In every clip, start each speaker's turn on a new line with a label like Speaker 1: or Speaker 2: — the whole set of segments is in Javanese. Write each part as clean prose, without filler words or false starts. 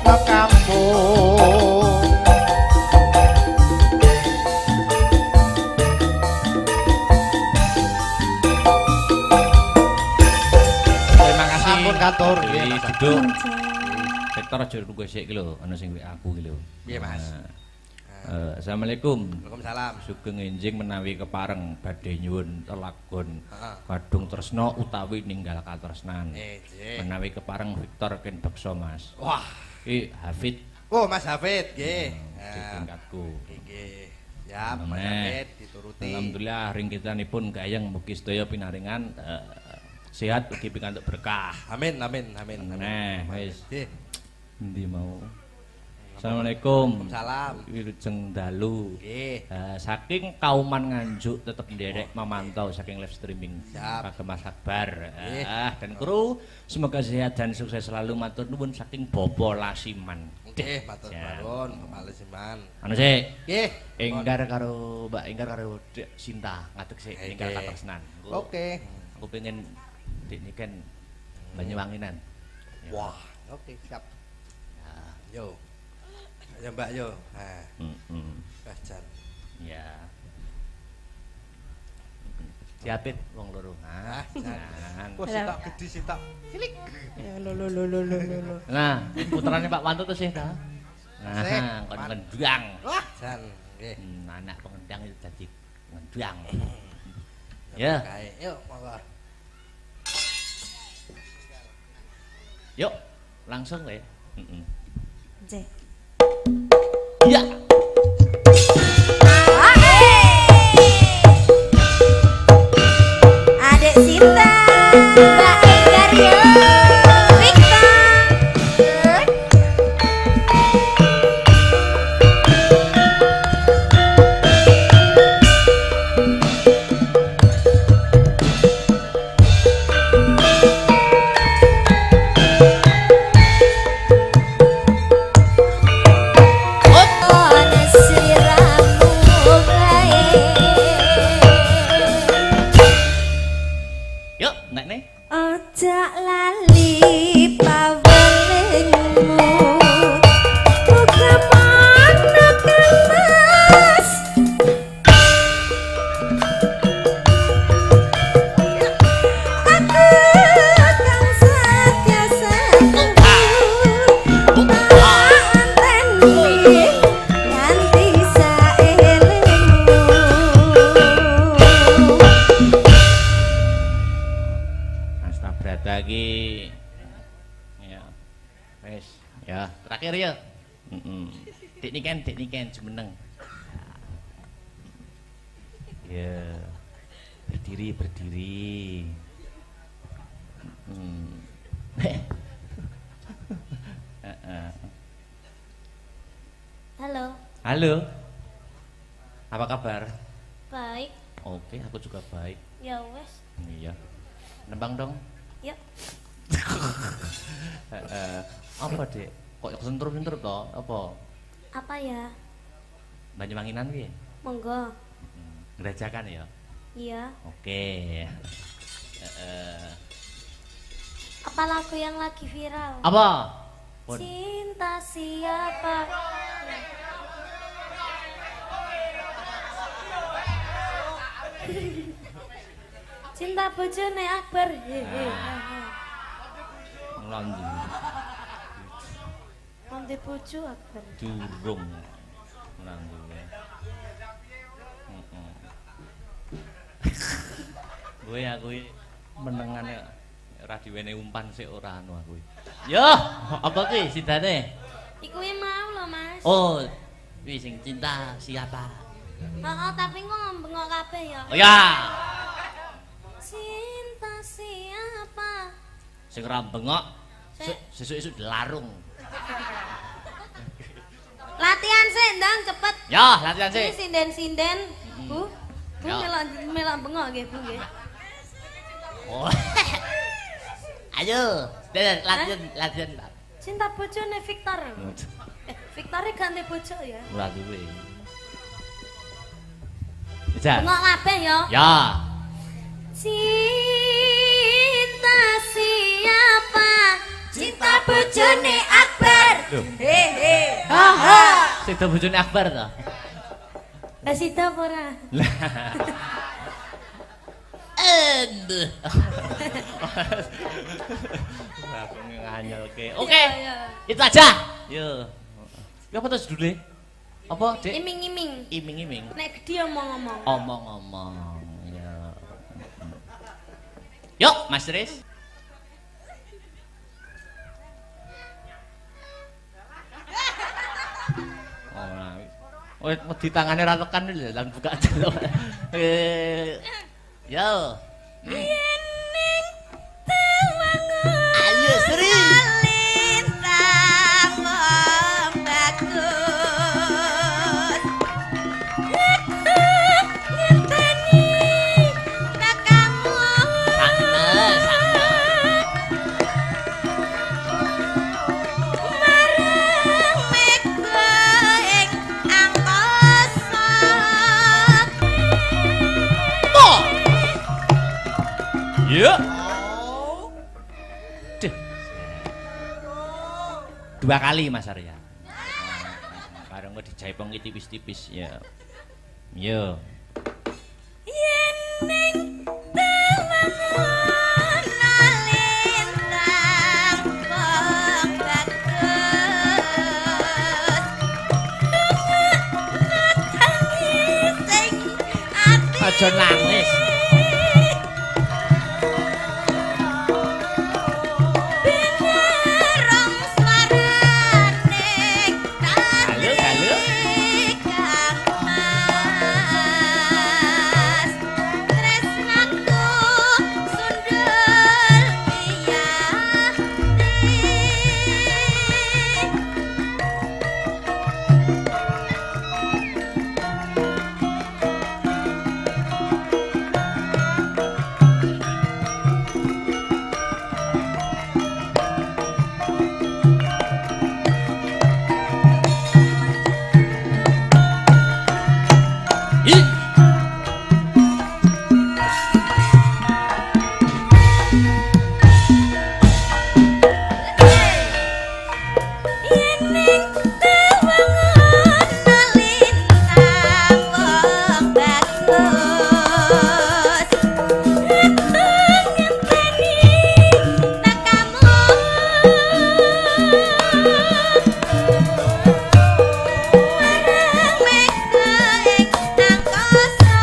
Speaker 1: no kampung.
Speaker 2: Terima kasih.
Speaker 1: Sampun katur
Speaker 2: nggih,
Speaker 1: nggih.
Speaker 2: duduk. Sektor aja nunggu sik iki lho, ana sing aku iki lho.
Speaker 1: Piye, Mas?
Speaker 2: Assalamualaikum.
Speaker 1: Waalaikumsalam.
Speaker 2: Sugeng enjing menawi kepareng badhe nyuwun lelagon
Speaker 1: Heeh.
Speaker 2: kadung tresna utawi ninggal katresnan.
Speaker 1: Nggih.
Speaker 2: Menawi kepareng Victor ken beksa Mas.
Speaker 1: Wah,
Speaker 2: Iki Hafid
Speaker 1: oh Mas Hafid nggih.
Speaker 2: tingkatku.
Speaker 1: Nggih. Ya, Mas
Speaker 2: Nah,
Speaker 1: Hafid dituruti.
Speaker 2: Alhamdulillah ring kitanipun gayeng mugi sedaya pinaringan sehat ugi pikantuk berkah.
Speaker 1: Amin amin amin.
Speaker 2: Nah, wis
Speaker 1: Nggih.
Speaker 2: endi mau. Assalamualaikum.
Speaker 1: Waalaikumsalam.
Speaker 2: Wilujeng dalu.
Speaker 1: Nggih.
Speaker 2: Saking Kauman Nganjuk tetep nderek memantau saking live streaming
Speaker 1: Siap.
Speaker 2: Kagem Mas Akbar.
Speaker 1: Nggih.
Speaker 2: Dan kru semoga sehat dan sukses selalu matur nuwun saking Bobo Lasiman.
Speaker 1: Nggih, matur
Speaker 2: Siap.
Speaker 1: nuwun, Palesiman.
Speaker 2: Anu sik,
Speaker 1: Nggih.
Speaker 2: Enggar karo Mbak Enggar karo Dek Sinta ngadeg sik
Speaker 1: Nggih.
Speaker 2: ninggal katresnan.
Speaker 1: Oke.
Speaker 2: Aku pengen Dik niken Banyuwanginan. Ya.
Speaker 1: Wah, oke, siap. Yo. Ya Mbak yo. Nah, Jan.
Speaker 2: Ya. Diapit wong loro.
Speaker 1: Ah,
Speaker 2: Jangan.
Speaker 1: Wah, sitak gede sitak. Cilik.
Speaker 3: Ya lo.
Speaker 2: Nah, putrane Pak Wanto tuh sih ta.
Speaker 1: Sik.
Speaker 2: Nah, kon ngendang.
Speaker 1: Wah, Jan. Nggih.
Speaker 2: Anak pengendang itu dadi ngendang. Ya,
Speaker 1: Kae, yuk monggo.
Speaker 2: yuk langsung ya.
Speaker 3: Cek.
Speaker 2: Iya.
Speaker 3: Adek Sinta, Mbak Enggar yo, Victor.
Speaker 2: Yuk, nek nih.
Speaker 3: Ojo lali pawelingmu, buka mana kemas. Aku kan setia sanggup, tak anteni nganti saelengmu.
Speaker 2: Mas Tabrata iki ya. Wes, ya, terakhir ya. Dik niken jumeneng. Ya. Berdiri.
Speaker 4: Halo,
Speaker 2: Halo. Apa kabar?
Speaker 4: baik.
Speaker 2: Oke, aku juga baik.
Speaker 4: Ya wes,
Speaker 2: Iya. Nembang dong.
Speaker 4: yuk.
Speaker 2: Apa, Dek? Kok sentrup-sentrup toh? Apa?
Speaker 4: Apa ya?
Speaker 2: Banyuwanginan piye?
Speaker 4: Monggo.
Speaker 2: Gerajakan ya.
Speaker 4: Iya.
Speaker 2: Oke.
Speaker 4: Apa lagu yang lagi viral?
Speaker 2: Apa? Pun.
Speaker 4: Cinta siapa? Cinta bojone Akbar.
Speaker 2: Ngelondi.
Speaker 4: Nanti bojo Akbar.
Speaker 2: Durung. Ngelondi. Gue aku menengane ora diwene umpan sik ora anu aku. Yo, apa ki sidane?
Speaker 4: Iku yang mau loh Mas.
Speaker 2: Oh, wis sing cinta siapa?
Speaker 4: Tapi kok ngembengok kabeh ya.
Speaker 2: Oh ya,
Speaker 4: Cinta siapa?
Speaker 2: sing ora bengok sesuk-esuk dilarung.
Speaker 4: Latihan sih, ndang cepet.
Speaker 2: Ya, latihan
Speaker 4: Ini
Speaker 2: sih.
Speaker 4: sinden-sinden, Bu. Bu
Speaker 2: Ya.
Speaker 4: melok bengok nggih, Bu nggih.
Speaker 2: Oh. Ayo, latihan.
Speaker 4: Cinta bojone Victor. Victor ganti bojo ya.
Speaker 2: Ora duwe. Bisa.
Speaker 4: Bengok kabeh ya.
Speaker 2: Ya.
Speaker 4: Cinta siapa? Cinta bojone Akbar.
Speaker 2: Sida bojone Akbar to.
Speaker 4: Lah sida apa ora?
Speaker 2: Aduh. Aku nganyelke. Oke. Itu aja. Yo. Ya apa terus judulnya? Apa, Dek?
Speaker 4: Iming-iming.
Speaker 2: Iming-iming.
Speaker 4: Nek gede omong-omong.
Speaker 2: Omong-omong. Ya. Yuk, Mas Riz. Oh, di tangannya ra tekan lho, lan buka delok. Yo.
Speaker 3: Yening tawangun
Speaker 2: Ayo, Sri.
Speaker 3: lintang wong bagus. Ngenteni takamu.
Speaker 2: Sakno.
Speaker 3: Marang mega ing angkasa.
Speaker 2: Yuk. Duh. 2 kali Mas Arya. Bareng kok dijaipong tipis-tipis ya. Yo.
Speaker 3: Yening tawangun lintang wong bagus. Nangis sing ati.
Speaker 2: Aja nangis.
Speaker 3: Benerong swaraning
Speaker 2: Halo, halo.
Speaker 3: Mas tresnaku sundul piyati.
Speaker 2: Ih.
Speaker 3: Yening tawangun lintang wong bagus. Ngenteni takamu. Marang mega ing angkasa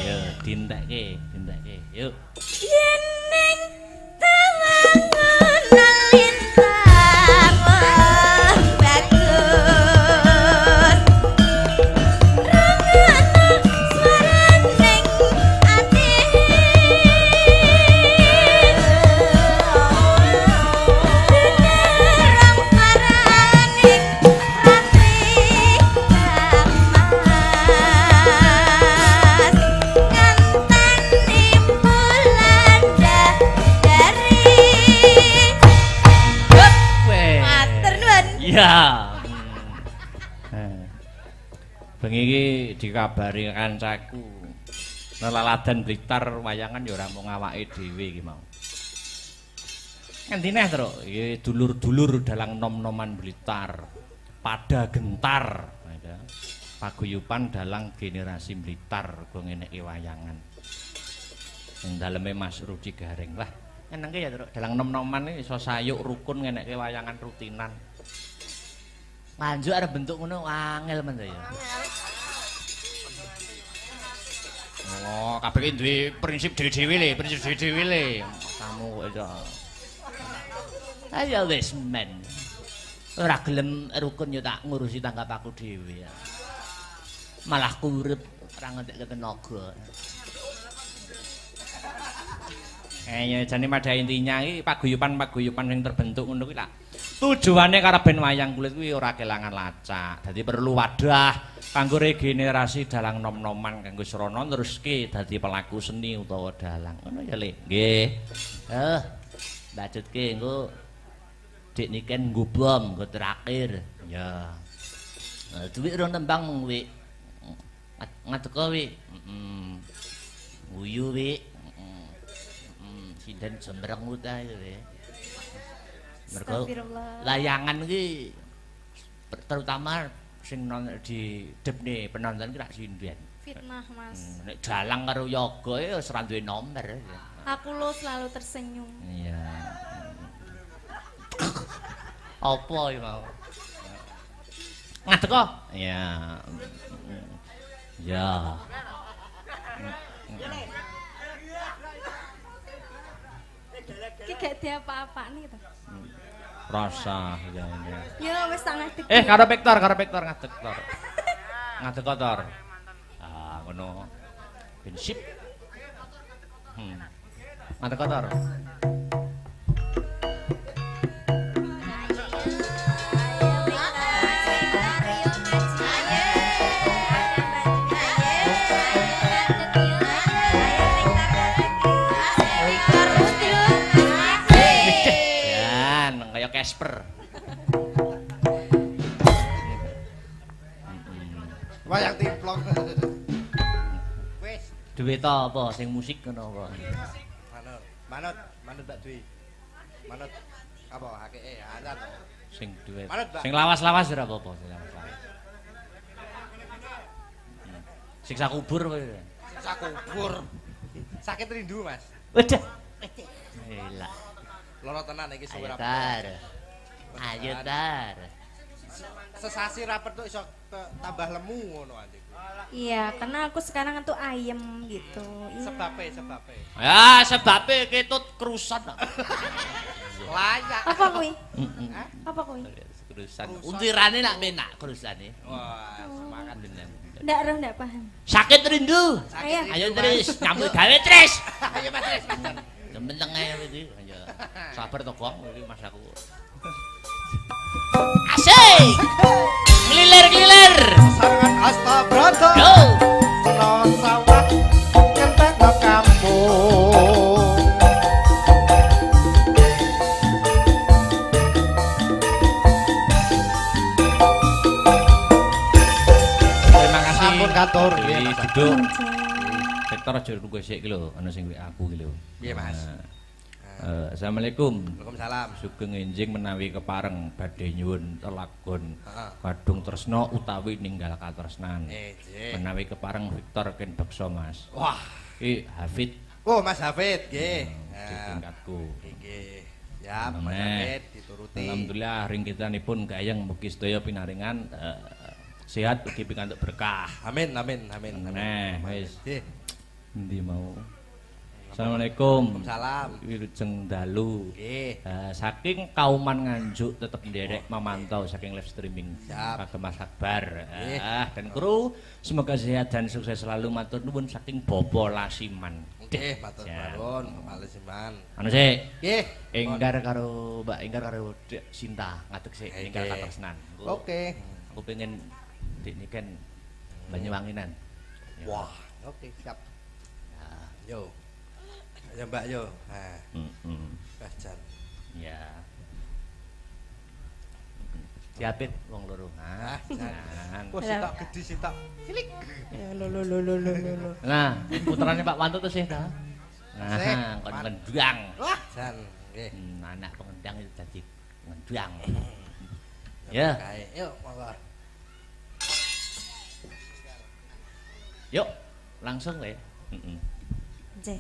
Speaker 2: Yo, dintekke. Yuk.
Speaker 3: Yening tawangun lintang wong bagus. Rangono swaraning ati. Benerong swaraning ratri Mas. Ngenteni bulan dari.
Speaker 2: Weh.
Speaker 3: Matur nuwun.
Speaker 2: Iya. Bengi iki dikabari kancaku. Nelaladan Blitar wayangan ya ora mung awake dhewe iki mau. Endi neh, Truk? Iki dulur-dulur dalang nom-noman Blitar. Pada gentar. Paguyuban dalang generasi Blitar go ngeneki wayangan. Ing daleme Mas Rudi Garing. Lah, enengke ya, Truk. Dalang nom-noman iki iso sayuk rukun ngeneki wayangan rutinan. Nganjuk arep bentuk ngono angel men ya. Oh, kabeh iki duwe prinsip dhewe-dhewe le, prinsip dhewe-dhewe le. Kamu itu. Ayo wis men. Ora gelem rukun yo tak ngurusi tanggap aku dhewe ya. Malah kurep ora ngentek tenaga. Ya jane pada intinya iki paguyuban sing terbentuk ngono kuwi lah. Tujuane karaben wayang kulit kuwi ora kelangan lacak. Dadi perlu wadah kanggo regenerasi dalang nom-noman kanggo srana neruske dadi pelaku seni utawa dalang. Ngono ya, Le. Nggih. Lanjutke engko Dik niken nggo bom, nggo terakhir. Ya. Duit rong tembang mung wi. Ngateko wi. Guyu wi. Sinden jembreng utahe wi. Mergo layangan iki terutama sing di depne penonton ki rak sinden.
Speaker 4: Fitnah, Mas.
Speaker 2: Nek dalang karo yoga ya wis ora duwe nomor.
Speaker 4: Aku lo selalu tersenyum.
Speaker 2: Iya. Apa iki mau? Ngadeg kok? Iya. Ya.
Speaker 4: Iki gak diapa-apa nih to.
Speaker 2: Rasa ya ini.
Speaker 4: Ya wis tak ngadeg.
Speaker 2: Karo Victor ngadeg Tor. Ngadeg kok Tor. Ah, ngono. Prinsip. Ngadeg kok Tor. Casper.
Speaker 1: Wayang timplong. Wis.
Speaker 2: Duwe ta apa sing musik ngono apa?
Speaker 1: Manut Mbak Dwi. Manut apa hakike anyar.
Speaker 2: Sing duwe.
Speaker 1: Manut, Mbak.
Speaker 2: Sing lawas-lawas ora apa-apa, sing lawas-lawas. Siksa kubur apa?
Speaker 1: Siksa kubur. Sakit rindu, Mas.
Speaker 2: Waduh. Elah.
Speaker 1: Loro tenan iki suwe rapet.
Speaker 2: Ayo tar.
Speaker 1: Sesasi rapet tuh iso tambah lemu ngono anjing.
Speaker 4: Iya, karena aku sekarang tuh ayem gitu. Iya.
Speaker 1: Sebabe.
Speaker 2: Ya, sebabe ketut kerusan.
Speaker 1: Layak.
Speaker 4: Apa kuwi? Apa kuwi?
Speaker 2: Kerusan. Untirane nak menak kerusane.
Speaker 1: Wah, semangat bener.
Speaker 4: Ndak paham.
Speaker 2: Sakit rindu. Ayo terus, nyambut gawe terus.
Speaker 1: Ayo Mas Tris.
Speaker 2: Temen ae iki. Ayo. Sabar to, Gong, iki Mas aku. Asik. Glilir.
Speaker 1: Sangat Astabrata.
Speaker 2: Yo.
Speaker 1: Kena sawah ngentekno kampung.
Speaker 2: Terima kasih.
Speaker 1: Sampun katur nggih,
Speaker 2: Nggih,
Speaker 1: Mas.
Speaker 2: duduk. Sektor aja nunggu sik iki lho, ana sing WA aku iki lho.
Speaker 1: Nggih, Mas.
Speaker 2: Assalamualaikum.
Speaker 1: Waalaikumsalam.
Speaker 2: Sugeng enjing menawi kepareng badhe nyuwun telagon
Speaker 1: Heeh.
Speaker 2: kadung tresna utawi ninggal katresnan.
Speaker 1: Nggih.
Speaker 2: Menawi kepareng Victor ken beksa Mas.
Speaker 1: Wah,
Speaker 2: Hafid
Speaker 1: oh Mas Hafid nggih.
Speaker 2: tingkatku.
Speaker 1: Nggih. Ya, Mas
Speaker 2: Nah,
Speaker 1: Hafid dituruti.
Speaker 2: Alhamdulillah ring kitanipun gayeng mugi sedaya pinaringan sehat ugi pikantuk berkah.
Speaker 1: Amin.
Speaker 2: Nah, wis
Speaker 1: Nggih.
Speaker 2: endi mau. Assalamualaikum.
Speaker 1: Waalaikumsalam.
Speaker 2: Wilujeng dalu.
Speaker 1: Nggih.
Speaker 2: Saking kauman Nganjuk tetep nderek memantau saking live streaming
Speaker 1: Siap.
Speaker 2: Kagem Mas Akbar.
Speaker 1: Nggih.
Speaker 2: Dan kru semoga sehat dan sukses selalu matur nuwun saking Bobo Lasiman.
Speaker 1: Nggih, matur
Speaker 2: Siap.
Speaker 1: nuwun, Palesiman.
Speaker 2: Anu sik,
Speaker 1: Nggih.
Speaker 2: Enggar karo Mbak Enggar karo Dek Sinta ngadeg sik
Speaker 1: Nggih.
Speaker 2: ninggal katresnan.
Speaker 1: Oke.
Speaker 2: Aku pengen Dik niken Banyuwanginan. Ya.
Speaker 1: Wah, oke, siap. Yo. Ya Mbak yo. Nah, Bajan.
Speaker 2: Ya. diapit wong loro.
Speaker 1: Ah,
Speaker 2: Nah.
Speaker 1: kok sitok gede sitok cilik.
Speaker 3: Lho.
Speaker 2: Nah, putrane Pak Wantut tuh sih ta.
Speaker 1: Sih.
Speaker 2: Nah, kon ngendang.
Speaker 1: Wah, jan nggih.
Speaker 2: Anak pengendang itu dadi ngendang. Ya,
Speaker 1: Kae, yuk monggo.
Speaker 2: yuk langsung we. Heeh.
Speaker 3: Nggih.